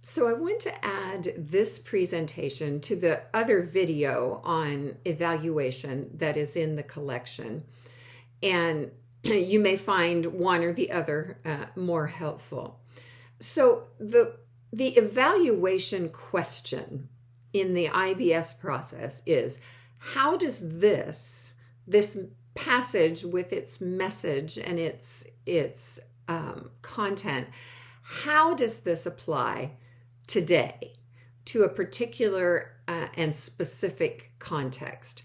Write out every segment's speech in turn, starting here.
So I want to add this presentation to the other video on evaluation that is in the collection. And you may find one or the other more helpful. So the evaluation question in the IBS process is, how does this passage with its message and its content, how does this apply today to a particular and specific context?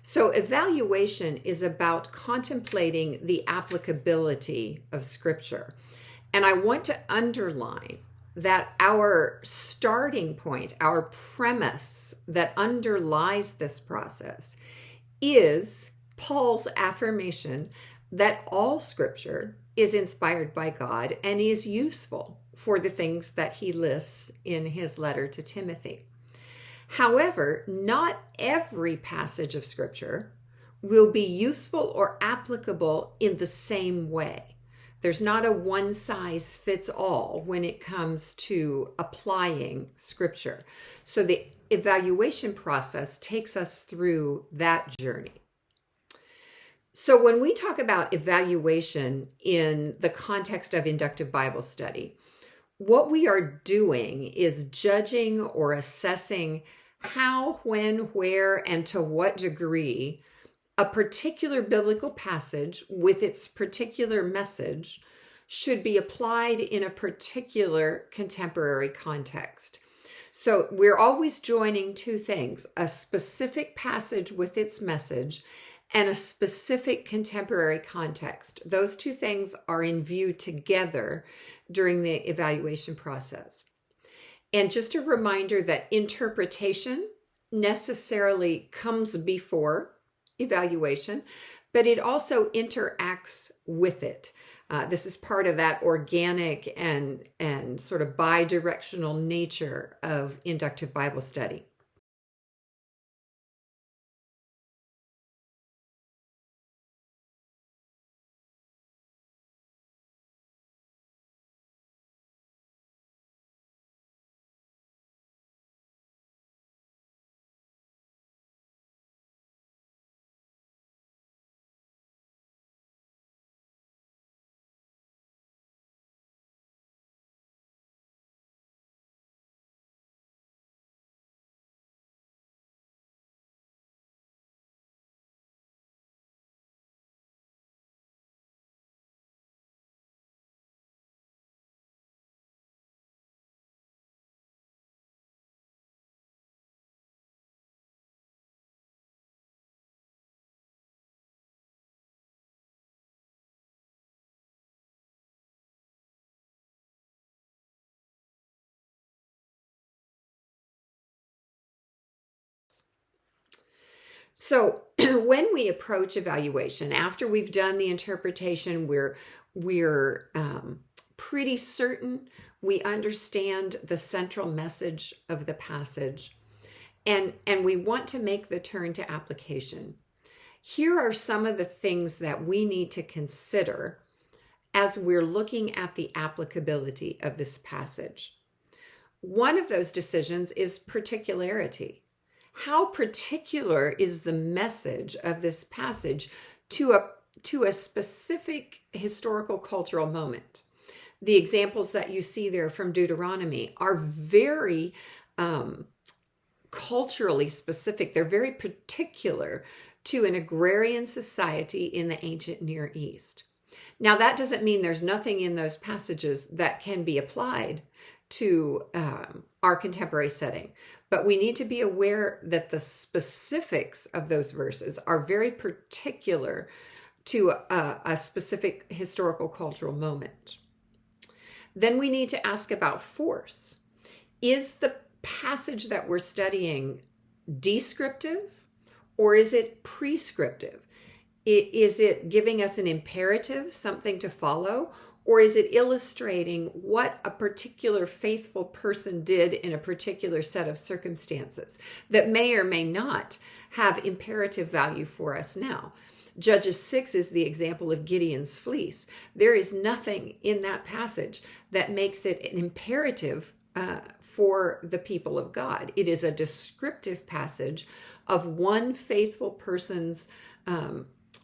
So evaluation is about contemplating the applicability of Scripture. And I want to underline that our starting point, our premise that underlies this process is Paul's affirmation that all Scripture is inspired by God and is useful for the things that he lists in his letter to Timothy. However, not every passage of Scripture will be useful or applicable in the same way. There's not a one-size-fits-all when it comes to applying Scripture. So the evaluation process takes us through that journey. So when we talk about evaluation in the context of inductive Bible study, what we are doing is judging or assessing how, when, where, and to what degree a particular biblical passage with its particular message should be applied in a particular contemporary context. So we're always joining two things: a specific passage with its message and a specific contemporary context. Those two things are in view together during the evaluation process. And just a reminder that interpretation necessarily comes before evaluation, but it also interacts with it. This is part of that organic and sort of bi-directional nature of inductive Bible study. So when we approach evaluation, after we've done the interpretation, we're pretty certain we understand the central message of the passage, and we want to make the turn to application. Here are some of the things that we need to consider as we're looking at the applicability of this passage. One of those decisions is particularity. How particular is the message of this passage to a specific historical cultural moment? The examples that you see there from Deuteronomy are very culturally specific. They're very particular to an agrarian society in the ancient Near East. Now, that doesn't mean there's nothing in those passages that can be applied to our contemporary setting. But we need to be aware that the specifics of those verses are very particular to a specific historical cultural moment. Then we need to ask about force. Is the passage that we're studying descriptive or is it prescriptive? Is it giving us an imperative, something to follow? Or is it illustrating what a particular faithful person did in a particular set of circumstances that may or may not have imperative value for us now? Judges 6 is the example of Gideon's fleece. There is nothing in that passage that makes it an imperative for the people of God. It is a descriptive passage of one faithful person's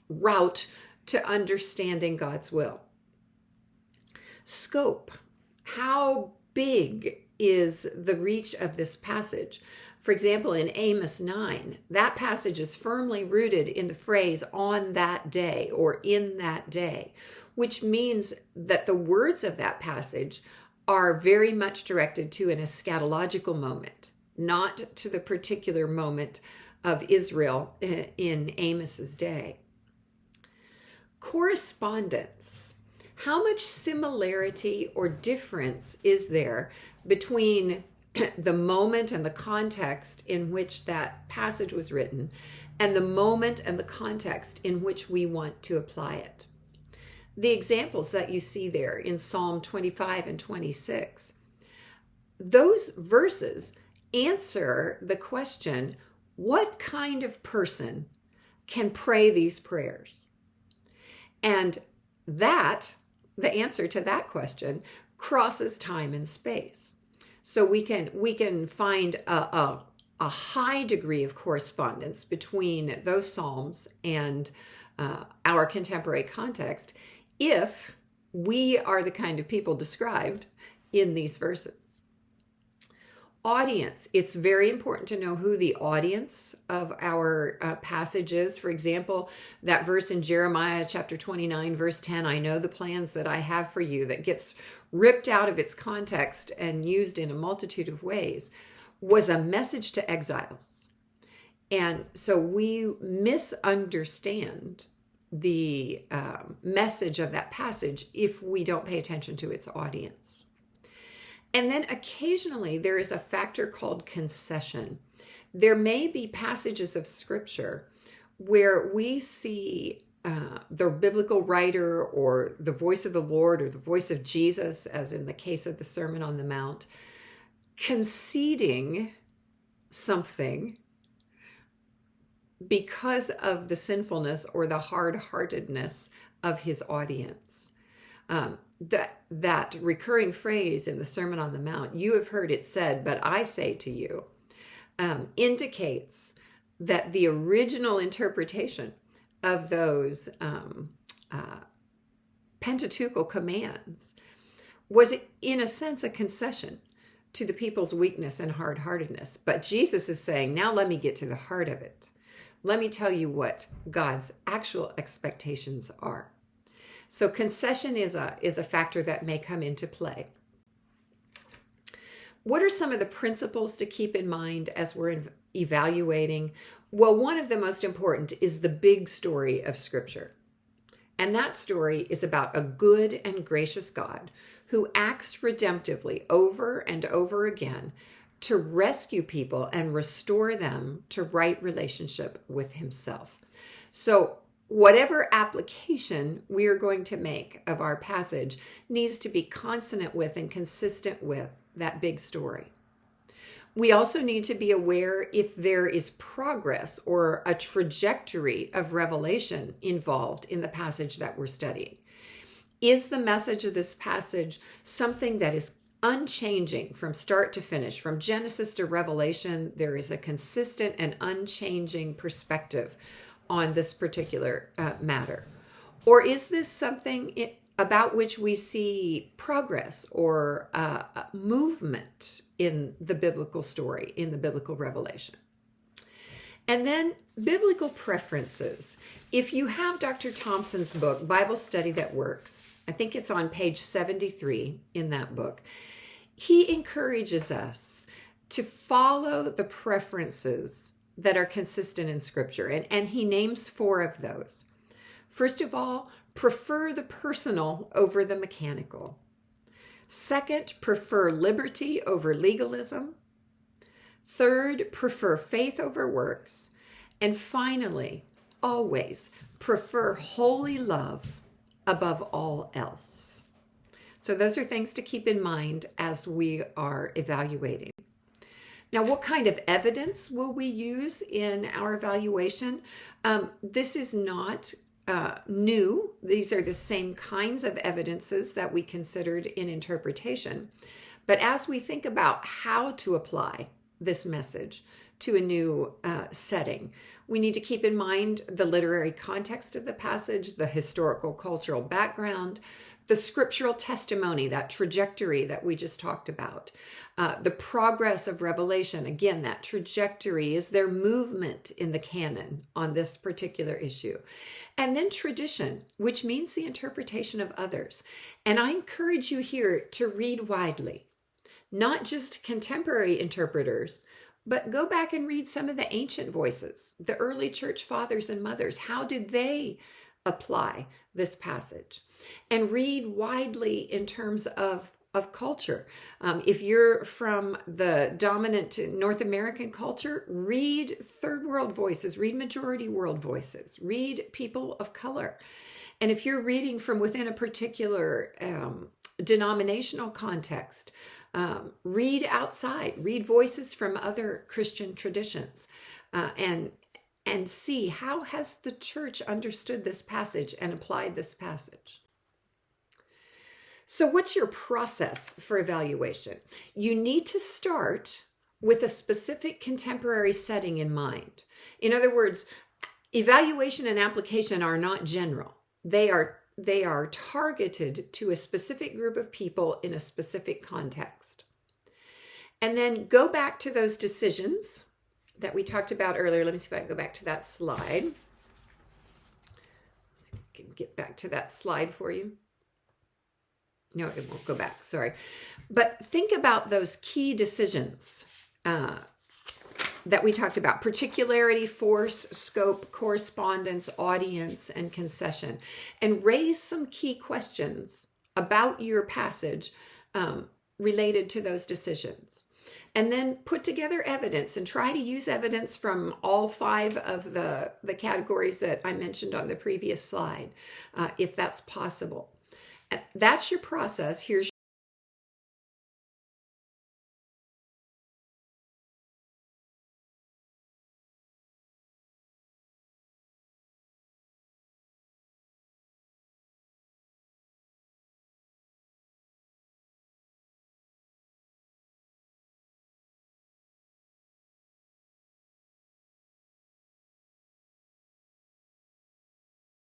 route to understanding God's will. Scope. How big is the reach of this passage? For example, in Amos 9, that passage is firmly rooted in the phrase "on that day" or "in that day," which means that the words of that passage are very much directed to an eschatological moment, not to the particular moment of Israel in Amos's day. Correspondence. How much similarity or difference is there between the moment and the context in which that passage was written and the moment and the context in which we want to apply it? The examples that you see there in Psalm 25 and 26, those verses answer the question, what kind of person can pray these prayers? And that, the answer to that question, crosses time and space. So we can find a high degree of correspondence between those Psalms and our contemporary context if we are the kind of people described in these verses. Audience. It's very important to know who the audience of our passage is. For example, that verse in Jeremiah chapter 29, verse 10, "I know the plans that I have for you," that gets ripped out of its context and used in a multitude of ways, was a message to exiles. And so we misunderstand the message of that passage if we don't pay attention to its audience. And then occasionally there is a factor called concession. There may be passages of scripture where we see the biblical writer or the voice of the Lord or the voice of Jesus, as in the case of the Sermon on the Mount, conceding something because of the sinfulness or the hard-heartedness of his audience. That recurring phrase in the Sermon on the Mount, "You have heard it said, but I say to you," indicates that the original interpretation of those Pentateuchal commands was, in a sense, a concession to the people's weakness and hard-heartedness. But Jesus is saying, now let me get to the heart of it. Let me tell you what God's actual expectations are. So concession is a factor that may come into play. What are some of the principles to keep in mind as we're evaluating? Well, one of the most important is the big story of Scripture. And that story is about a good and gracious God who acts redemptively over and over again to rescue people and restore them to right relationship with himself. So whatever application we are going to make of our passage needs to be consonant with and consistent with that big story. We also need to be aware if there is progress or a trajectory of revelation involved in the passage that we're studying. Is the message of this passage something that is unchanging from start to finish? From Genesis to Revelation, there is a consistent and unchanging perspective on this particular matter. Or is this something about which we see progress or movement in the biblical story, in the biblical revelation? And then biblical preferences. If you have Dr. Thompson's book, Bible Study That Works, I think it's on page 73 in that book, he encourages us to follow the preferences that are consistent in Scripture. And he names 4 of those. First of all, prefer the personal over the mechanical. Second, prefer liberty over legalism. Third, prefer faith over works. And finally, always prefer holy love above all else. So those are things to keep in mind as we are evaluating. Now, what kind of evidence will we use in our evaluation? This is not new. These are the same kinds of evidences that we considered in interpretation. But as we think about how to apply this message to a new setting, we need to keep in mind the literary context of the passage, the historical cultural background, the scriptural testimony, that trajectory that we just talked about, the progress of Revelation. Again, that trajectory is their movement in the canon on this particular issue. And then tradition, which means the interpretation of others. And I encourage you here to read widely, not just contemporary interpreters, but go back and read some of the ancient voices, the early church fathers and mothers. How did they apply this passage? And read widely in terms of culture. If you're from the dominant North American culture, read third world voices, read majority world voices, read people of color. And if you're reading from within a particular denominational context, read outside, read voices from other Christian traditions, and see how has the church understood this passage and applied this passage. So what's your process for evaluation? You need to start with a specific contemporary setting in mind. In other words, evaluation and application are not general. They are targeted to a specific group of people in a specific context. And then go back to those decisions that we talked about earlier. Let me see if I can go back to that slide. See if I can get back to that slide for you. No, it won't go back, sorry. But think about those key decisions that we talked about: particularity, force, scope, correspondence, audience, and concession. And raise some key questions about your passage related to those decisions. And then put together evidence and try to use evidence from all 5 of the categories that I mentioned on the previous slide, if that's possible. That's your process. Here's